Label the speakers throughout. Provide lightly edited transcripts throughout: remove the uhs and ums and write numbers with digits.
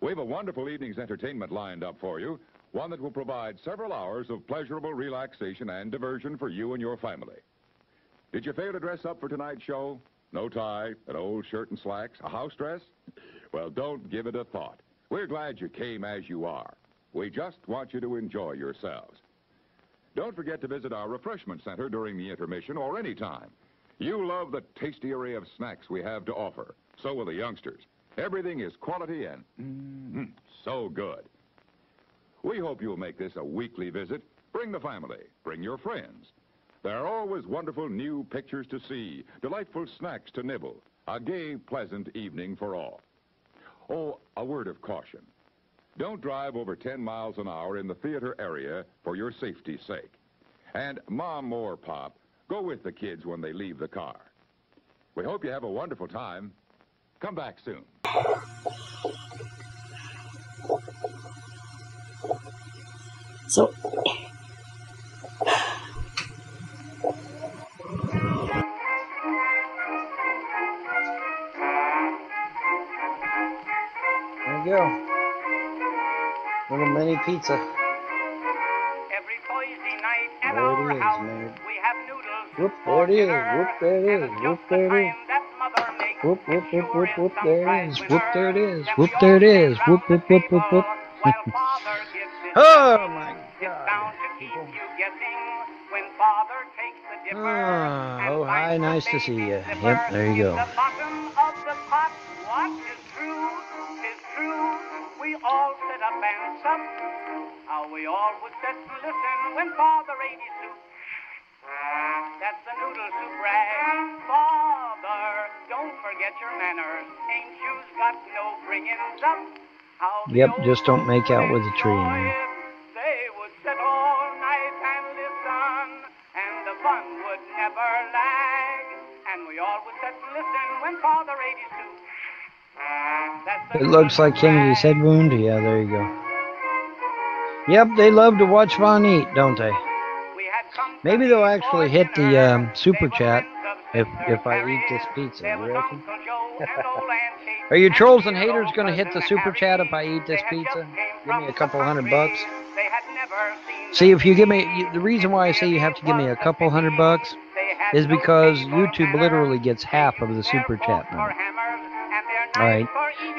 Speaker 1: We have a wonderful evening's entertainment lined up for you, one that will provide several hours of pleasurable relaxation and diversion for you and your family. Did you fail to dress up for tonight's show? No tie, an old shirt and slacks, a house dress? Well, don't give it a thought. We're glad you came as you are. We just want you to enjoy yourselves. Don't forget to visit our refreshment center during the intermission or any time. You love the tasty array of snacks we have to offer. So will the youngsters. Everything is quality and so good. We hope you'll make this a weekly visit. Bring the family. Bring your friends. There are always wonderful new pictures to see, delightful snacks to nibble, a gay, pleasant evening for all. Oh, a word of caution. Don't drive over 10 miles an hour in the theater area for your safety's sake. And Mom or Pop, go with the kids when they leave the car. We hope you have a wonderful time. Come back soon.
Speaker 2: So, there you go. Little mini pizza.
Speaker 3: Every Thursday night at
Speaker 2: There
Speaker 3: our
Speaker 2: it is,
Speaker 3: house,
Speaker 2: man.
Speaker 3: we have noodles.
Speaker 2: Whoop,
Speaker 3: for
Speaker 2: there it is.
Speaker 3: dinner,
Speaker 2: Whoop, there it
Speaker 3: and
Speaker 2: is.
Speaker 3: it's
Speaker 2: Whoop,
Speaker 3: just
Speaker 2: there
Speaker 3: the
Speaker 2: it is.
Speaker 3: kind that Mother makes.
Speaker 2: Whoop, whoop,
Speaker 3: It
Speaker 2: whoop,
Speaker 3: sure
Speaker 2: whoop,
Speaker 3: is
Speaker 2: whoop,
Speaker 3: some
Speaker 2: there it
Speaker 3: prize
Speaker 2: is.
Speaker 3: winner.
Speaker 2: Whoop, there it is.
Speaker 3: Then
Speaker 2: Whoop,
Speaker 3: we
Speaker 2: there it
Speaker 3: all
Speaker 2: is.
Speaker 3: stand
Speaker 2: Whoop,
Speaker 3: round the
Speaker 2: whoop, whoop, whoop,
Speaker 3: table
Speaker 2: whoop.
Speaker 3: while Father gives his
Speaker 2: Oh,
Speaker 3: blessing.
Speaker 2: my
Speaker 3: It's
Speaker 2: God.
Speaker 3: bound to keep you guessing when Father takes the dipper and
Speaker 2: Oh, hi.
Speaker 3: finds the
Speaker 2: Nice to see
Speaker 3: baby
Speaker 2: you.
Speaker 3: slipper
Speaker 2: Yep, there you
Speaker 3: in
Speaker 2: go.
Speaker 3: the bottom of the pot. What is true is true. We all sit up and sup. How we all would sit and listen when Father ate his soup. That's the noodle soup rag. Father, don't forget your manners. Ain't you's got no bringings up? How the
Speaker 2: Yep,
Speaker 3: old
Speaker 2: just don't make out
Speaker 3: would
Speaker 2: with a tree,
Speaker 3: enjoy
Speaker 2: man.
Speaker 3: it. They would sit all night and listen, and the fun would never lag. And we all would sit and listen when Father ate his soup. That's the
Speaker 2: It looks like Kennedy's head wound. Yeah, there you go. Yep, they love to watch Von eat, don't they? Maybe they'll actually hit the super chat if I eat this pizza. You reckon? Are you trolls and haters going to hit the super chat if I eat this pizza? Give me a couple $100. See, if you give me, the reason why I say you have to give me a couple $100 is because YouTube literally gets half of the super chat money. All right.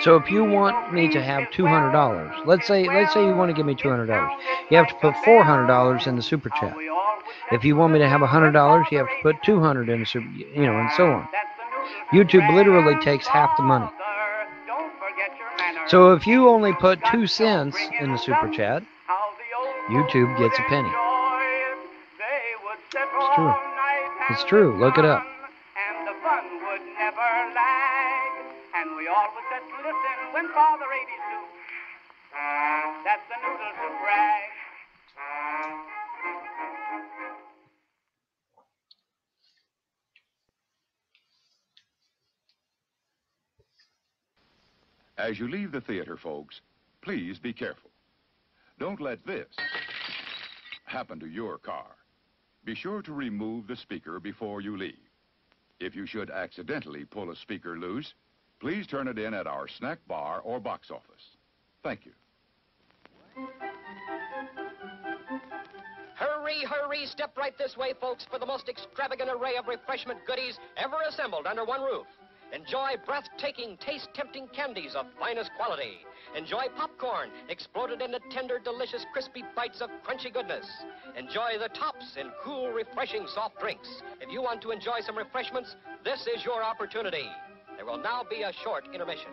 Speaker 2: So if you want me to have $200, let's say you want to give me $200, you have to put $400 in the super chat. If you want me to have $100, you have to put $200 in the super, and so on. YouTube literally takes half the money. So if you only put 2 cents in the super chat, YouTube gets a penny. It's true. It's true. Look it up.
Speaker 3: And the fun would never lag. And we all would sit to listen when Father ate his soup. That's the noodle soup rag.
Speaker 1: As you leave the theater, folks, please be careful. Don't let this happen to your car. Be sure to remove the speaker before you leave. If you should accidentally pull a speaker loose, please turn it in at our snack bar or box office. Thank you.
Speaker 4: Hurry, hurry, step right this way, folks, for the most extravagant array of refreshment goodies ever assembled under one roof. Enjoy breathtaking, taste-tempting candies of finest quality. Enjoy popcorn, exploded into tender, delicious, crispy bites of crunchy goodness. Enjoy the tops in cool, refreshing soft drinks. If you want to enjoy some refreshments, this is your opportunity. There will now be a short intermission.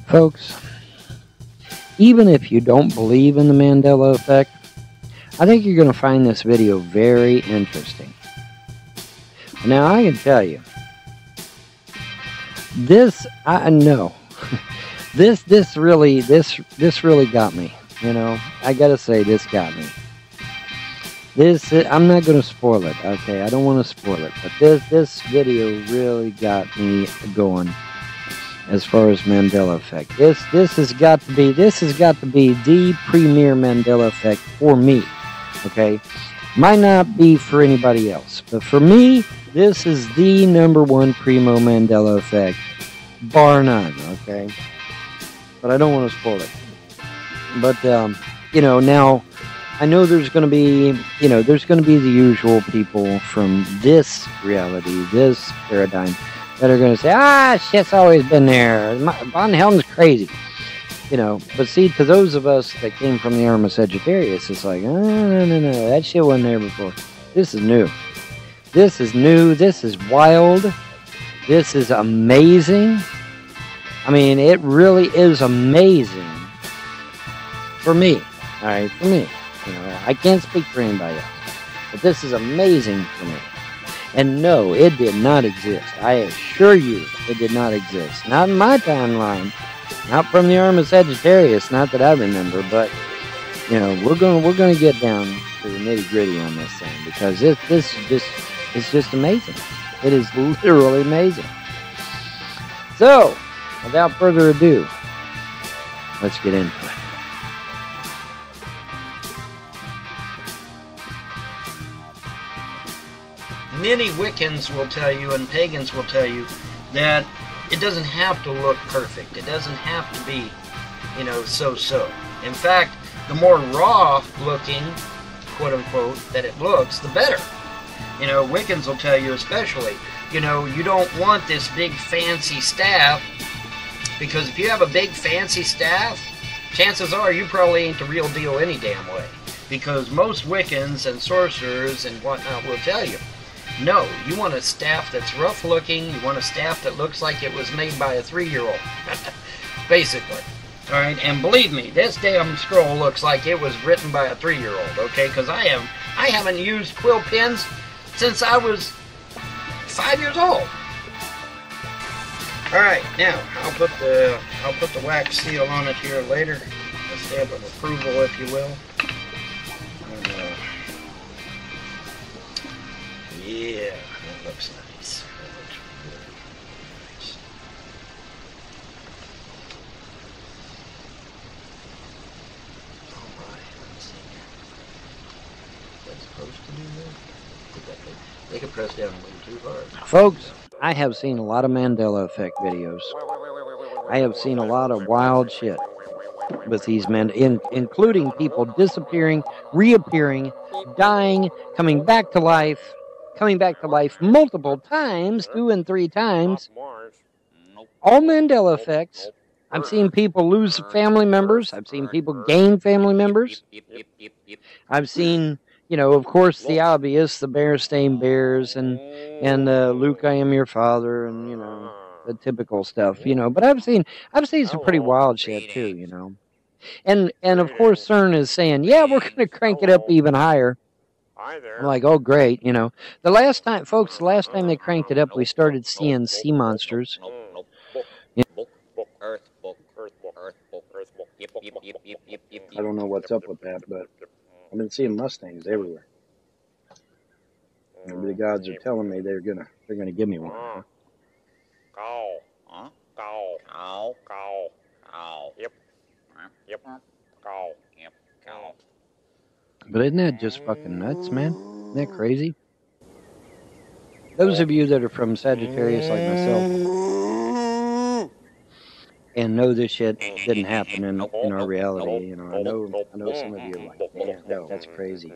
Speaker 2: Folks, even if you don't believe in the Mandela effect, I think you're going to find this video very interesting. Now, I can tell you, this, I know, this really got me. I got to say, this got me. I'm not going to spoil it, okay? I don't want to spoil it, but this video really got me going. as far as Mandela effect. This has got to be the premier Mandela effect for me. Okay, might not be for anybody else, but for me, this is the #1 primo Mandela effect, bar none. Okay, but I don't want to spoil it. But you know, now I know there's going to be the usual people from this reality, this paradigm, that are going to say, shit's always been there. Vonhelton's crazy. You know, but see, to those of us that came from the arm of Sagittarius, it's like, no, that shit wasn't there before. This is new. This is new. This is wild. This is amazing. I mean, it really is amazing for me. All right, for me. You know, I can't speak for anybody else, but this is amazing for me. And no, it did not exist. I assure you, it did not exist. Not in my timeline. Not from the arm of Sagittarius. Not that I remember. But you know, we're gonna get down to the nitty gritty on this thing, because it's just amazing. It is literally amazing. So, without further ado, let's get into it. Many Wiccans will tell you, and pagans will tell you, that it doesn't have to look perfect. It doesn't have to be, you know, so-so. In fact, the more raw looking, quote-unquote, that it looks, the better. You know, Wiccans will tell you especially, you know, you don't want this big fancy staff, because if you have a big fancy staff, chances are you probably ain't the real deal any damn way. Because most Wiccans and sorcerers and whatnot will tell you, no, you want a staff that's rough looking, you want a staff that looks like it was made by a 3-year-old, basically. Alright, and believe me, this damn scroll looks like it was written by a 3-year-old, okay? Because I haven't used quill pens since I was 5 years old. Alright, now, I'll put the wax seal on it here later, a stamp of approval, if you will. Yeah, that looks nice. That looks really, really nice. Alright, let's see here. Is that supposed to do that? They could press down a little too hard. Folks, I have seen a lot of Mandela effect videos. I have seen a lot of wild shit with these men, including people disappearing, reappearing, dying, coming back to life multiple times, 2 and 3 times. All Mandela effects. I've seen people lose family members. I've seen people gain family members. I've seen, you know, of course, the obvious, the Bear-Stained Bears and Luke, I Am Your Father, and, you know, the typical stuff, you know. But I've seen some pretty wild shit too, you know. And of course, CERN is saying, yeah, we're going to crank it up even higher. I'm like, oh, great, you know. The last time they cranked it up, we started seeing sea monsters. You know, I don't know what's up with that, but I've been seeing Mustangs everywhere. Maybe the gods are telling me they're gonna give me one. Huh? But isn't that just fucking nuts, man? Isn't that crazy? Those of you that are from Sagittarius like myself and know this shit didn't happen in our reality, you know, I know some of you are like, man, no, that's crazy.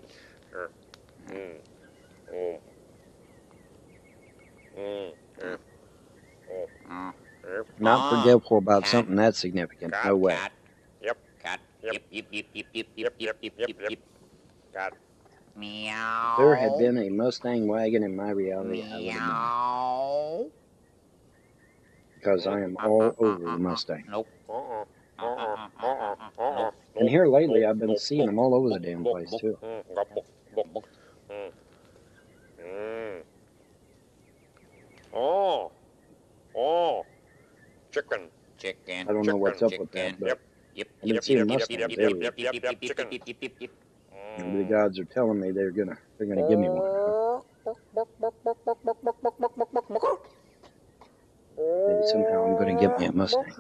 Speaker 2: Not forgetful about something that significant. No way. If there had been a Mustang wagon in my reality, I would have known. Because I am all over the Mustang. And here lately, I've been seeing them all over the damn place, too.
Speaker 5: Chicken.
Speaker 2: I don't know what's up with that, but I've been seeing Mustangs everywhere. Maybe the gods are telling me they're gonna give me one. Huh? Maybe somehow I'm going to get me a Mustang.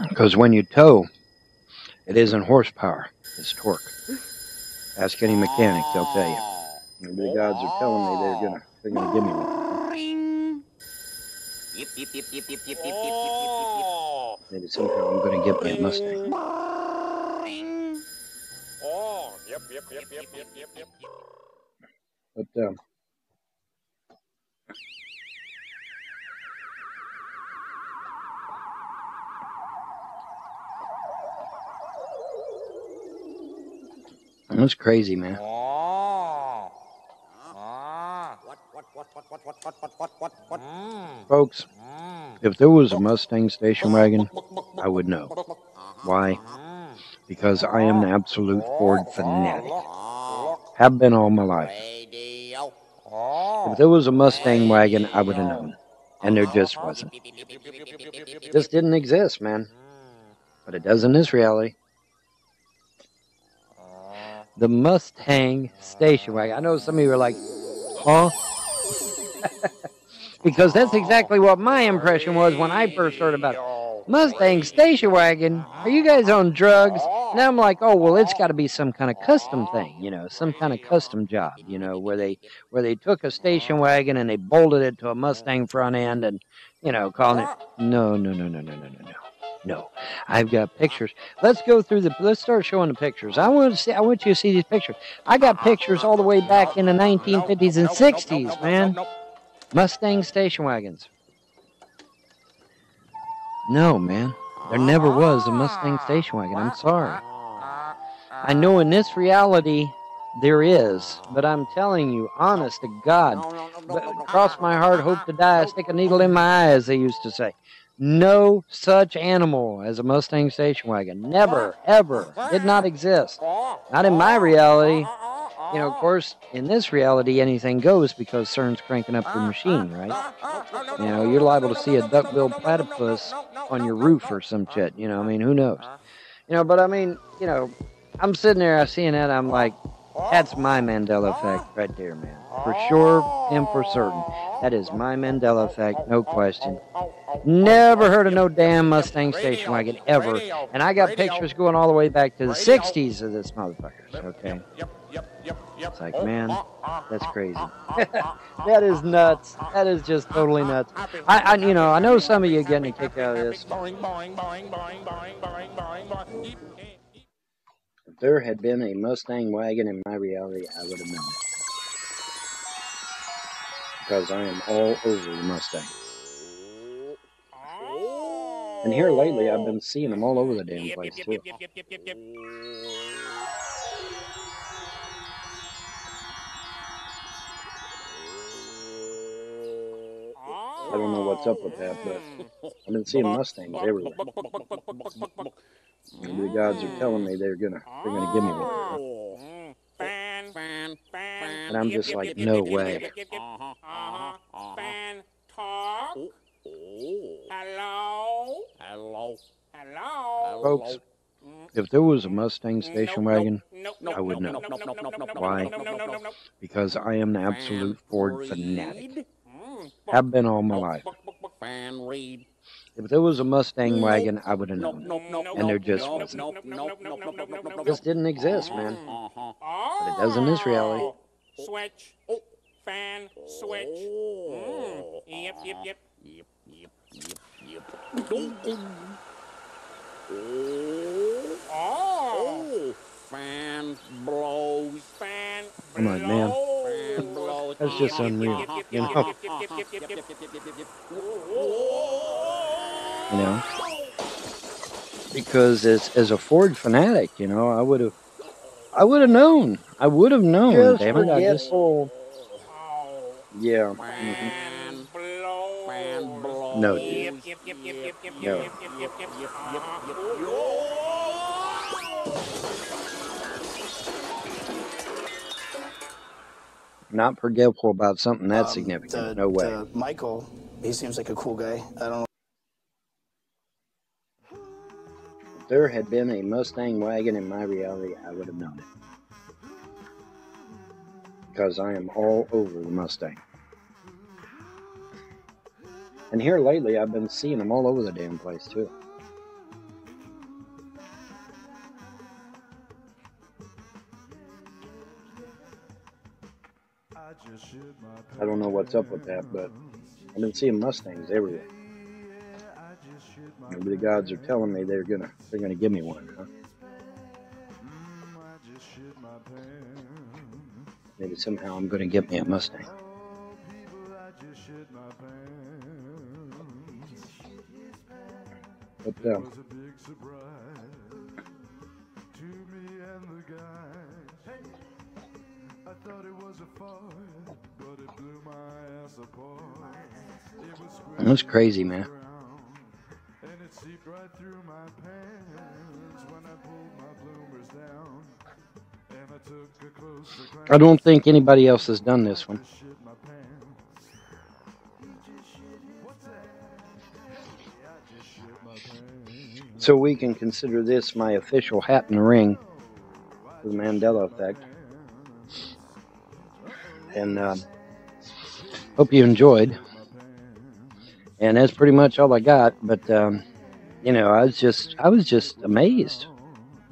Speaker 2: Because when you tow, it isn't horsepower, it's torque. Ask any mechanic, they'll tell you. The gods are telling me they're gonna give me one. Maybe somehow I'm gonna get me a Mustang. But that's crazy, man. Folks, if there was a Mustang station wagon, I would know. Why? Because I am an absolute Ford fanatic. Have been all my life. If there was a Mustang wagon, I would have known. And there just wasn't. This didn't exist, man. But it does in this reality. The Mustang station wagon. I know some of you are like, huh? Because that's exactly what my impression was when I first heard about it. Mustang station wagon? Are you guys on drugs? And I'm like, oh, well, it's got to be some kind of custom thing, you know, some kind of custom job, you know, where they took a station wagon and they bolted it to a Mustang front end and, you know, calling it. No. No, I've got pictures. Let's go through let's start showing the pictures. I want you to see these pictures. I got pictures all the way back in the 1950s and 60s, man. Mustang station wagons. No, man. There never was a Mustang station wagon. I'm sorry. I know in this reality there is, but I'm telling you, honest to God, cross my heart, hope to die, stick a needle in my eye, as they used to say. No such animal as a Mustang station wagon. Never, ever. Did not exist. Not in my reality. You know, of course, in this reality, anything goes because CERN's cranking up their machine, right? You know, you're liable to see a duck-billed platypus on your roof or some shit. You know, I mean, who knows? You know, but I mean, you know, I'm sitting there, seeing that, I'm like, that's my Mandela effect right there, man. For sure and for certain. That is my Mandela effect, no question. Never heard of no damn Mustang station wagon, ever. And I got pictures going all the way back to the 60s of this motherfucker, okay? It's like, man, that's crazy. That is nuts. That is just totally nuts. I know some of you are getting a kick out of this. If there had been a Mustang wagon in my reality, I would have known it. Because I am all over the Mustang. And here lately, I've been seeing them all over the damn place, too. I don't know what's up with that, but I've been seeing Mustangs everywhere. Maybe the gods are telling me they're gonna give me one. And I'm just like, no way. Folks, if there was a Mustang station wagon, I would know. Why? Because I am an absolute Ford fanatic. Have been all my life. If there was a Mustang wagon, I would have known. And there just wasn't. This didn't exist, man. But it does in this reality.
Speaker 3: Switch. Fan. Switch. Yep. Oh. Fan blows. Fan blows.
Speaker 2: I'm like, man, that's just unreal, you know? You know? Because as a Ford fanatic, you know, I would have known. I would have known.
Speaker 5: Just
Speaker 2: damn it, I just
Speaker 5: forgetful.
Speaker 2: yeah. No, dude. No. Not forgetful about something that significant. No way.
Speaker 5: Michael, he seems like a cool guy. I don't know.
Speaker 2: If there had been a Mustang wagon in my reality, I would have known it. Because I am all over the Mustang. And here lately, I've been seeing them all over the damn place, too. I don't know what's up with that, but I've been seeing Mustangs everywhere. Maybe the gods are telling me they're gonna give me one, huh? Maybe somehow I'm gonna get me a Mustang. But that's crazy, man. I don't think anybody else has done this one. So we can consider this my official hat in the ring for the Mandela effect. And hope you enjoyed. And that's pretty much all I got. But you know, I was just amazed.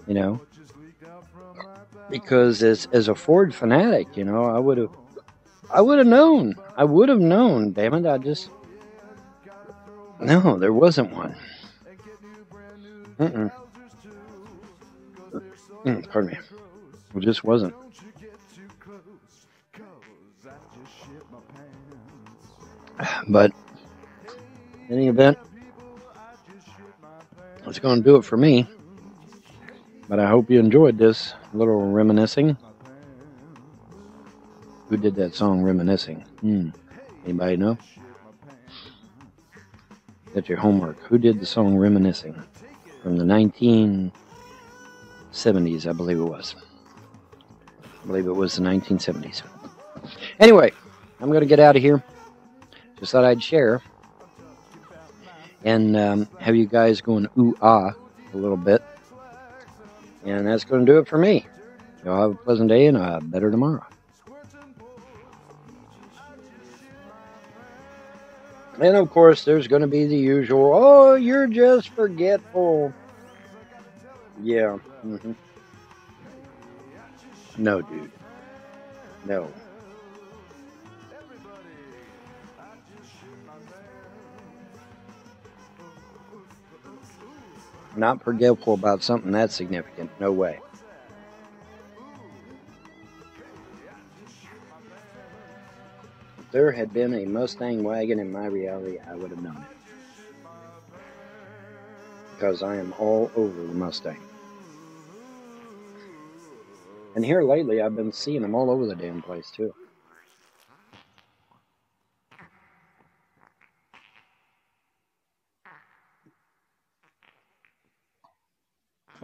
Speaker 2: You know, because as a Ford fanatic, you know, I would have known. I would have known. Damn it! No, there wasn't one. Pardon me. It just wasn't. But in any event, that's going to do it for me. But I hope you enjoyed this little reminiscing. Who did that song, Reminiscing? Anybody know? That's your homework. Who did the song Reminiscing? From the 1970s, I believe it was. I believe it was the 1970s. Anyway, I'm going to get out of here. Just thought I'd share. And have you guys going ooh-ah a little bit. And that's going to do it for me. Y'all have a pleasant day and a better tomorrow. And of course, there's going to be the usual, oh, you're just forgetful. Yeah. No, dude. No. Not forgetful about something that's significant. No way. If there had been a Mustang wagon in my reality, I would have known it. Because I am all over the Mustang. And here lately, I've been seeing them all over the damn place, too.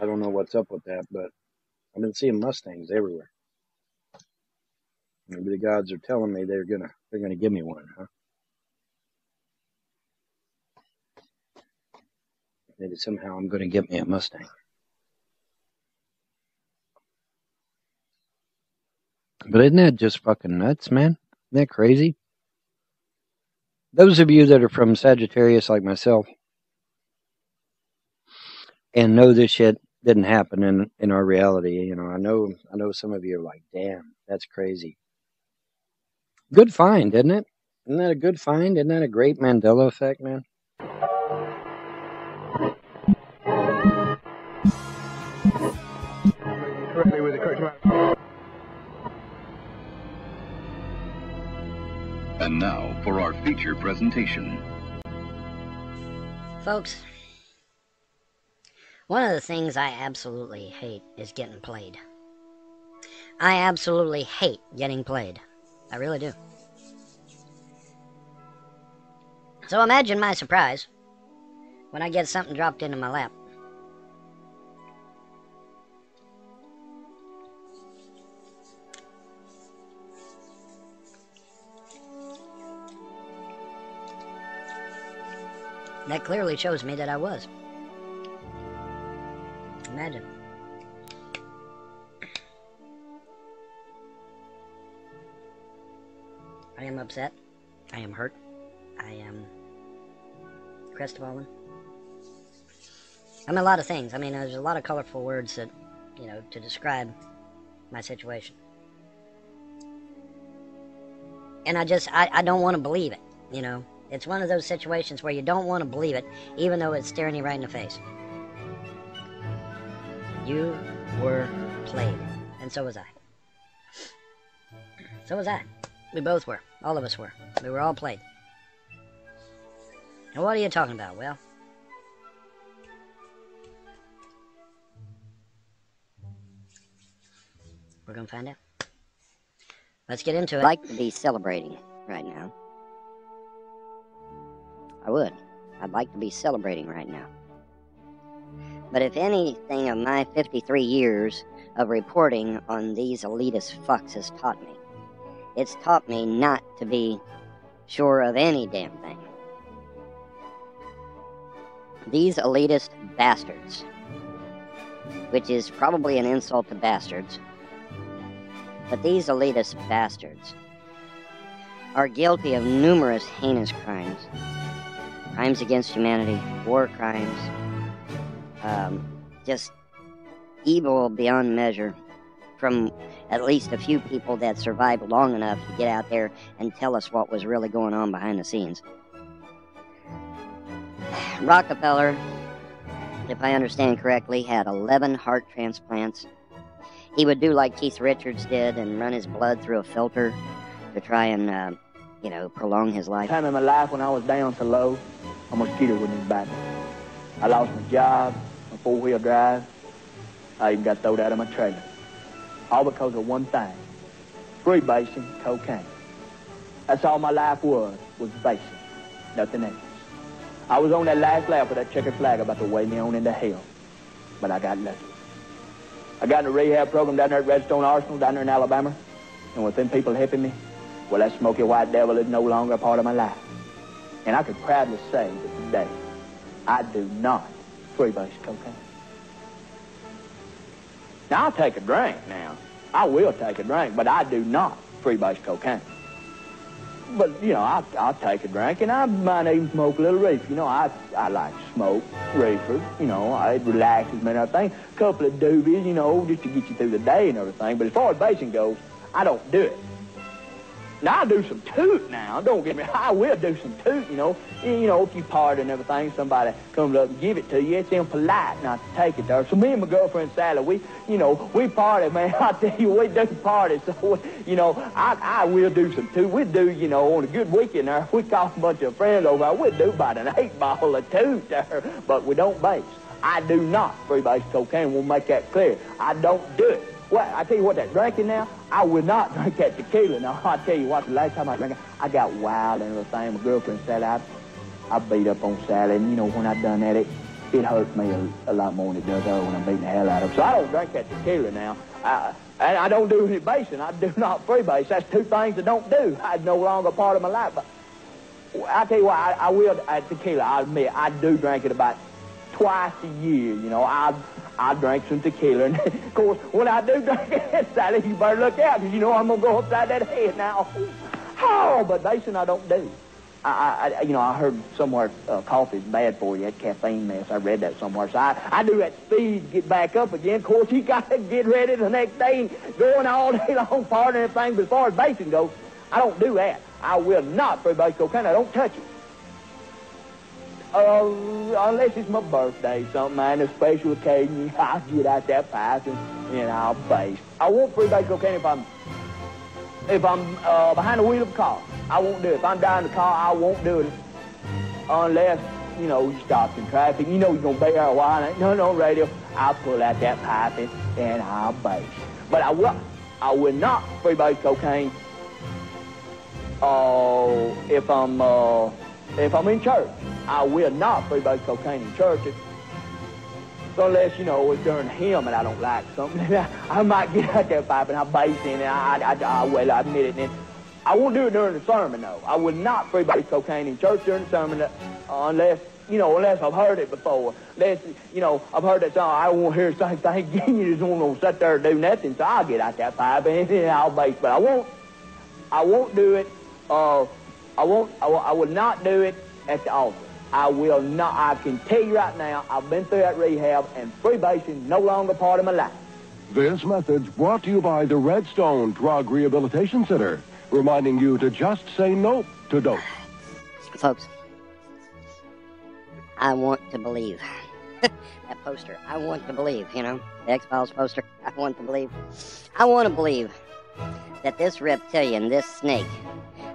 Speaker 2: I don't know what's up with that, but I've been seeing Mustangs everywhere. Maybe the gods are telling me they're gonna give me one, huh? Maybe somehow I'm gonna get me a Mustang. But isn't that just fucking nuts, man? Isn't that crazy? Those of you that are from Sagittarius like myself and know this shit didn't happen in our reality, you know, I know some of you are like, damn, that's crazy. Good find, isn't it? Isn't that a good find? Isn't that a great Mandela effect, man?
Speaker 5: Correctly with the correct amount.
Speaker 6: And now for our feature presentation.
Speaker 7: Folks, one of the things I absolutely hate is getting played. I absolutely hate getting played. I really do. So imagine my surprise when I get something dropped into my lap. That clearly shows me that I was. imagine. I am upset. I am hurt. I am crestfallen. I'm a lot of things. I mean, there's a lot of colorful words that, you know, to describe my situation. And I don't want to believe it, you know. It's one of those situations where you don't want to believe it, even though it's staring you right in the face. You were played, and so was I. So was I. We both were. All of us were. We were all played. And what are you talking about? Well, we're gonna find out. Let's get into it. I'd like to be celebrating right now. I would. I'd like to be celebrating right now. But if anything of my 53 years of reporting on these elitist fucks has taught me, it's taught me not to be sure of any damn thing. These elitist bastards, which is probably an insult to bastards, but these elitist bastards are guilty of numerous heinous crimes. Crimes against humanity, war crimes, just evil beyond measure from at least a few people that survived long enough to get out there and tell us what was really going on behind the scenes. Rockefeller, if I understand correctly, had 11 heart transplants. He would do like Keith Richards did and run his blood through a filter to try and, you know, prolong his life.
Speaker 5: Time in my life when I was down so low, a mosquito wouldn't even bite me. I lost my job, my four-wheel drive. I even got thrown out of my trailer. All because of one thing, freebasing cocaine. That's all my life was basing, nothing else. I was on that last lap with that checkered flag about to weigh me on into hell, but I got lucky. I got in a rehab program down there at Redstone Arsenal, down there in Alabama, and with them people helping me, well, that smoky white devil is no longer a part of my life. And I could proudly say that today, I do not freebase cocaine. Now, I'll take a drink now. I will take a drink, but I do not freebase cocaine. But, you know, I'll take a drink, and I might even smoke a little reefer. You know, I like to smoke reefer. You know, it relaxes me and everything. A couple of doobies, you know, just to get you through the day and everything. But as far as basing goes, I don't do it. Now, I do some toot now. Don't get me, I will do some toot, you know. You know, if you party and everything, somebody comes up and give it to you, it's impolite not to take it there. So me and my girlfriend, Sally, we party, man. I tell you, we do party. So, you know, I will do some toot. We do, you know, on a good weekend there, if we call a bunch of friends over, we'll do about an 8-ball of toot there. But we don't base. I do not freebase cocaine. We'll make that clear. I don't do it. Well, I tell you what, that drinking now, I would not drink that tequila. Now, I tell you what, the last time I drank it, I got wild and everything. My girlfriend said I beat up on Sally, and, you know, when I done that, it hurt me a lot more than it does her when I'm beating the hell out of her. So I don't drink that tequila now. And I don't do any basing. I do not freebase. That's two things I don't do. It's no longer part of my life. But I tell you what, I will, tequila, I admit, I do drink it about twice a year, you know. I drank some tequila, and of course, when I do drink it, Sally, you better look out, because you know I'm going to go upside that head now. Oh, but basing I don't do. You know, I heard somewhere coffee's bad for you, that caffeine mess. I read that somewhere. So I do that speed to get back up again. Of course, you got to get ready the next day and going all day long, partying and everything. But as far as basing goes, I don't do that. I will not freebase cocaine. I don't touch it. Unless it's my birthday, something, man, a special occasion, I'll get out that pipe and I'll base. I won't freebase cocaine if I'm behind the wheel of a car. I won't do it. If I'm driving the car, I won't do it unless, you know, you stop in traffic. You know you're going to be there a while. Ain't nothing on radio. I'll pull out that pipe and I'll base. But I will not freebase cocaine if I'm in church. I will not freebase cocaine in church. Unless, you know, it's during a hymn and I don't like something. I might get out there pipe and I'll base in and I admit it. And I won't do it during the sermon, though. I will not freebase cocaine in church during the sermon unless unless I've heard it before. Unless, I've heard that song, I won't hear the same thing again. You just won't sit there and do nothing, so I'll get out that pipe and I'll base. But I won't do it, I will not do it at the altar. I will not. I can tell you right now, I've been through that rehab, and freebasing no longer part of my life.
Speaker 8: This message brought to you by the Redstone Drug Rehabilitation Center, reminding you to just say no to dope.
Speaker 7: Folks, I want to believe. That poster, I want to believe, the X-Files poster, I want to believe. I want to believe that this reptilian, this snake,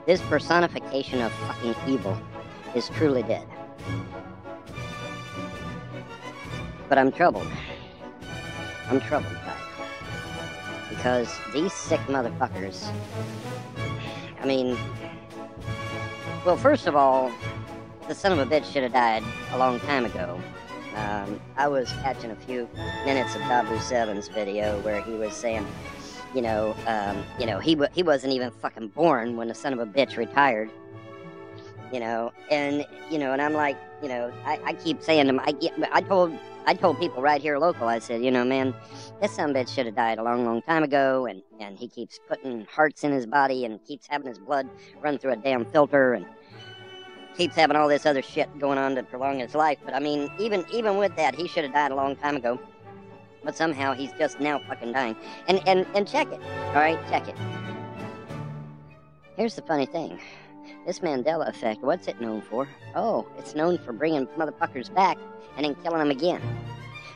Speaker 7: this personification of fucking evil is truly dead. But I'm troubled. I'm troubled by it. Because these sick motherfuckers, well, first of all, the son of a bitch should have died a long time ago. I was catching a few minutes of Dabu 7's video where he was saying, he wasn't even fucking born when the son of a bitch retired. And I'm like, I keep saying to him, I told people right here local, I said, man, this son of a bitch should have died a long, long time ago, and he keeps putting hearts in his body and keeps having his blood run through a damn filter and keeps having all this other shit going on to prolong his life. But even with that, he should have died a long time ago. But somehow he's just now fucking dying. And check it, alright, check it. Here's the funny thing. This Mandela effect, what's it known for? Oh, it's known for bringing motherfuckers back and then killing them again.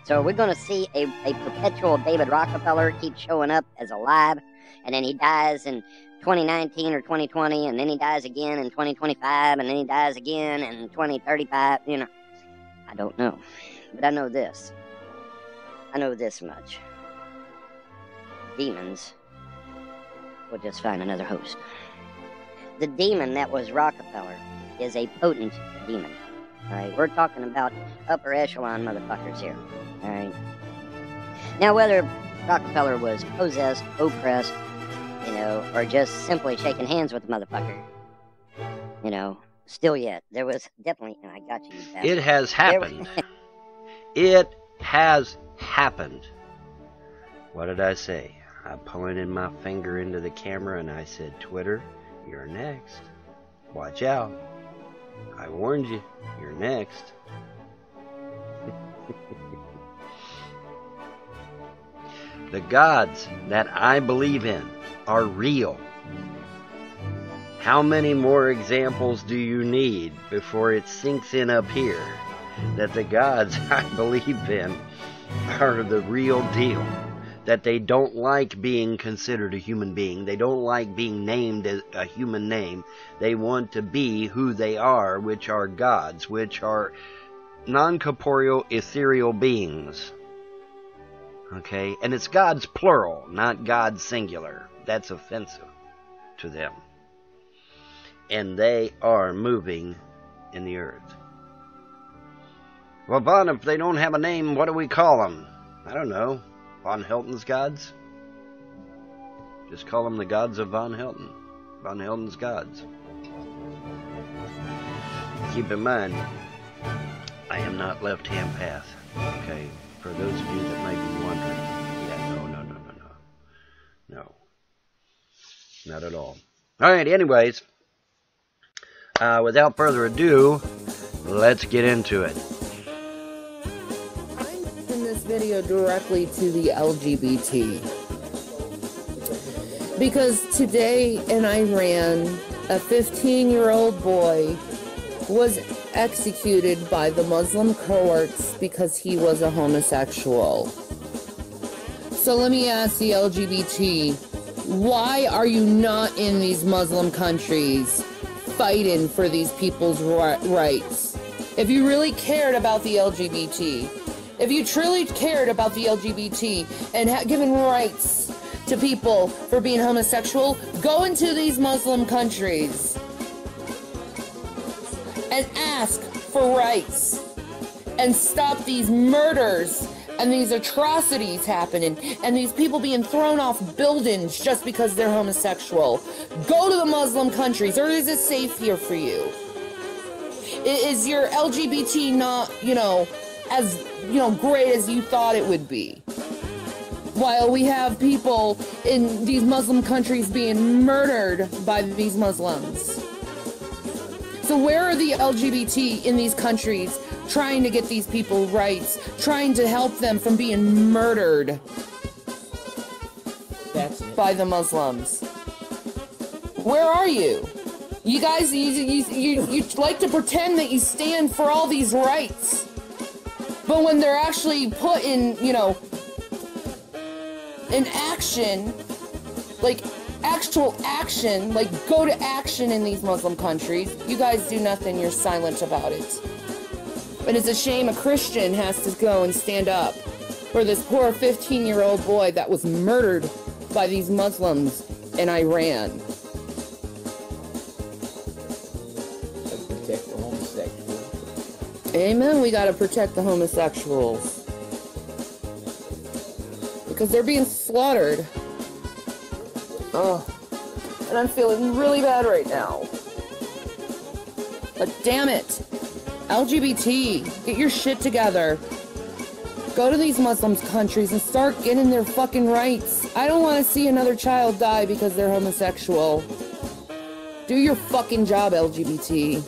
Speaker 7: So we're going to see a perpetual David Rockefeller keep showing up as alive, and then he dies in 2019 or 2020, and then he dies again in 2025, and then he dies again in 2035, I don't know. But I know this. I know this much. Demons will just find another host. The demon that was Rockefeller is a potent demon. Alright, we're talking about upper echelon motherfuckers here. Alright. Now, whether Rockefeller was possessed, oppressed, or just simply shaking hands with the motherfucker, still yet, there was definitely, I got you, bastard.
Speaker 2: It has happened. It has happened. What did I say? I pointed my finger into the camera and I said, Twitter, you're next. Watch out. I warned you. You're next. The gods that I believe in are real. How many more examples do you need before it sinks in up here that the gods I believe in are the real deal? That they don't like being considered a human being. They don't like being named as a human name. They want to be who they are, which are gods, which are non-corporeal, ethereal beings. Okay? And it's gods plural, not gods singular. That's offensive to them. And they are moving in the earth. Well, Bon, if they don't have a name, what do we call them? I don't know. Vonhelton's gods? Just call them the gods of Vonhelton. Vonhelton's gods. Keep in mind, I am not left-hand path. Okay? For those of you that might be wondering. Yeah, no. Not at all. Alright, anyways. Without further ado, let's get into it.
Speaker 9: Video directly to the LGBT, because today in Iran a 15-year-old boy was executed by the Muslim courts because he was a homosexual. So let me ask the LGBT, why are you not in these Muslim countries fighting for these people's rights? If you really cared about the LGBT, if you truly cared about the LGBT and given rights to people for being homosexual, go into these Muslim countries and ask for rights and stop these murders and these atrocities happening and these people being thrown off buildings just because they're homosexual. Go to the Muslim countries, or is it safe here for you? Is your LGBT not, as, great as you thought it would be? While we have people in these Muslim countries being murdered by these Muslims. So where are the LGBT in these countries trying to get these people rights, trying to help them from being murdered by the Muslims? Where are you? You guys, you like to pretend that you stand for all these rights. But when they're actually put in, in action, like actual action, like go to action in these Muslim countries, you guys do nothing, you're silent about it. And it's a shame a Christian has to go and stand up for this poor 15-year-old boy that was murdered by these Muslims in Iran.
Speaker 5: Protect the homosexuals.
Speaker 9: Amen, we gotta protect the homosexuals. Because they're being slaughtered. Oh, and I'm feeling really bad right now. But damn it, LGBT, get your shit together. Go to these Muslim countries and start getting their fucking rights. I don't want to see another child die because they're homosexual. Do your fucking job, LGBT.